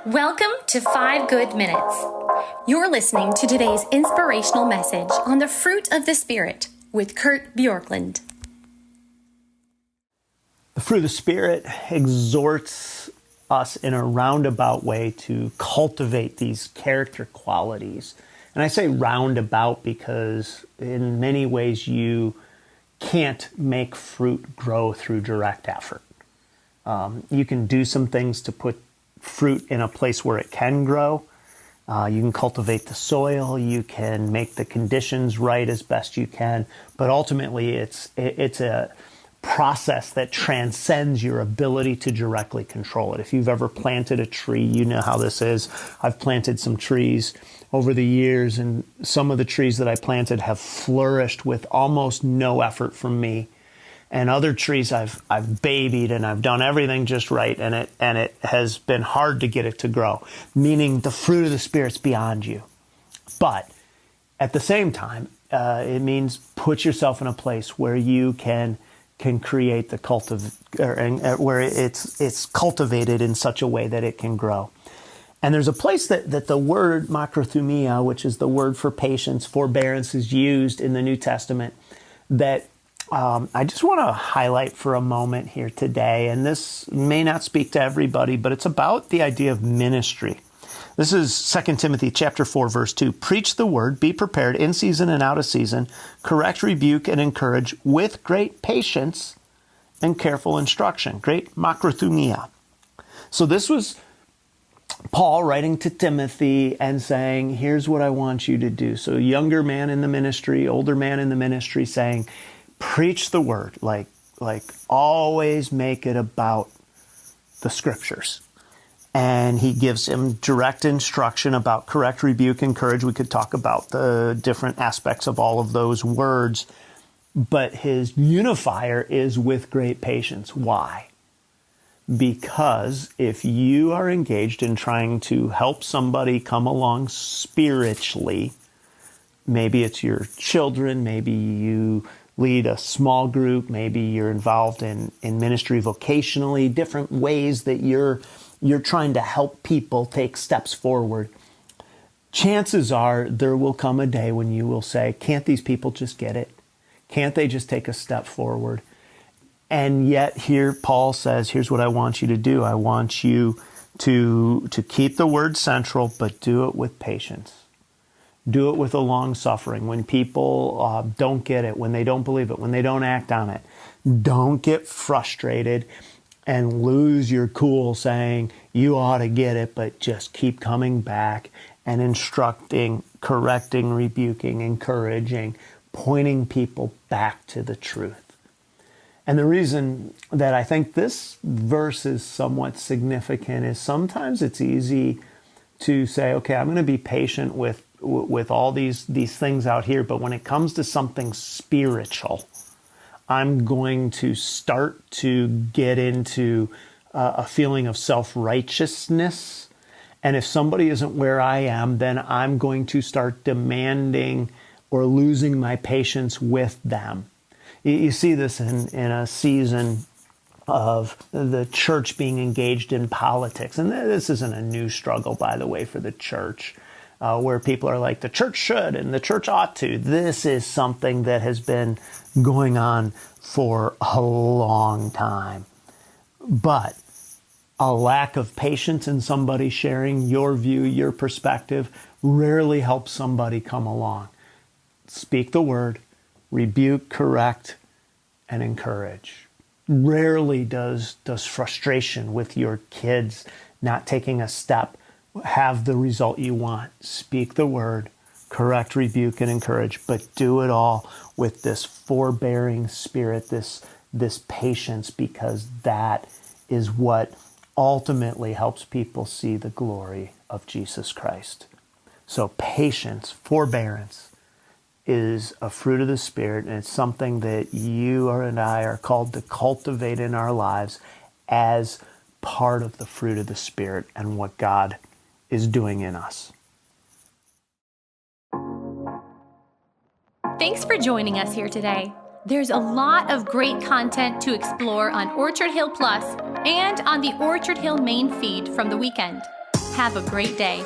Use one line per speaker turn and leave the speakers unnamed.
Welcome to 5 Good Minutes. You're listening to today's inspirational message on the fruit of the Spirit with Bjorklund.
The fruit of the Spirit exhorts us in a roundabout way to cultivate these character qualities. And I say roundabout because in many ways you can't make fruit grow through direct effort. You can do some things to put fruit in a place where it can grow. You can cultivate the soil. You can make the conditions right as best you can. But ultimately, it's a process that transcends your ability to directly control it. If you've ever planted a tree, you know how this is. I've planted some trees over the years, and some of the trees that I planted have flourished with almost no effort from me. And other trees I've babied and I've done everything just right, and it has been hard to get it to grow. Meaning the fruit of the Spirit's beyond you. But at the same time, it means put yourself in a place where you can create the where it's cultivated in such a way that it can grow. And there's a place that the word makrothumia, which is the word for patience, forbearance, is used in the New Testament that I just want to highlight for a moment here today. And this may not speak to everybody, but it's about the idea of ministry. This is 2 Timothy chapter 4, verse 2. Preach the word, be prepared in season and out of season, correct, rebuke, and encourage with great patience and careful instruction. Great makrothumia. So this was Paul writing to Timothy and saying, here's what I want you to do. So younger man in the ministry, older man in the ministry saying, preach the word, like always make it about the scriptures. And he gives him direct instruction about correct, rebuke, encourage. We could talk about the different aspects of all of those words, but his unifier is with great patience. Why? Because if you are engaged in trying to help somebody come along spiritually, maybe it's your children, maybe you lead a small group, maybe you're involved in ministry vocationally, different ways that you're trying to help people take steps forward. Chances are there will come a day when you will say, can't these people just get it? Can't they just take a step forward? And yet here Paul says, here's what I want you to do. I want you to keep the word central, but do it with patience. Do it with a long suffering. When people don't get it, when they don't believe it, when they don't act on it, don't get frustrated and lose your cool saying you ought to get it, but just keep coming back and instructing, correcting, rebuking, encouraging, pointing people back to the truth. And the reason that I think this verse is somewhat significant is sometimes it's easy to say, okay, I'm going to be patient with all these things out here, but when it comes to something spiritual, I'm going to start to get into a feeling of self-righteousness. And if somebody isn't where I am, then I'm going to start demanding or losing my patience with them. You see this in a season of the church being engaged in politics. And this isn't a new struggle, by the way, for the church. Where people are like, the church should and the church ought to. This is something that has been going on for a long time. But a lack of patience in somebody sharing your view, your perspective, rarely helps somebody come along. Speak the word, rebuke, correct, and encourage. Rarely does frustration with your kids not taking a step have the result you want. Speak the word, correct, rebuke, and encourage, but do it all with this forbearing spirit, this patience, because that is what ultimately helps people see the glory of Jesus Christ. So patience, forbearance is a fruit of the Spirit, and it's something that you and I are called to cultivate in our lives as part of the fruit of the Spirit and what God is doing in us.
Thanks for joining us here today. There's a lot of great content to explore on Orchard Hill Plus and on the Orchard Hill main feed from the weekend. Have a great day.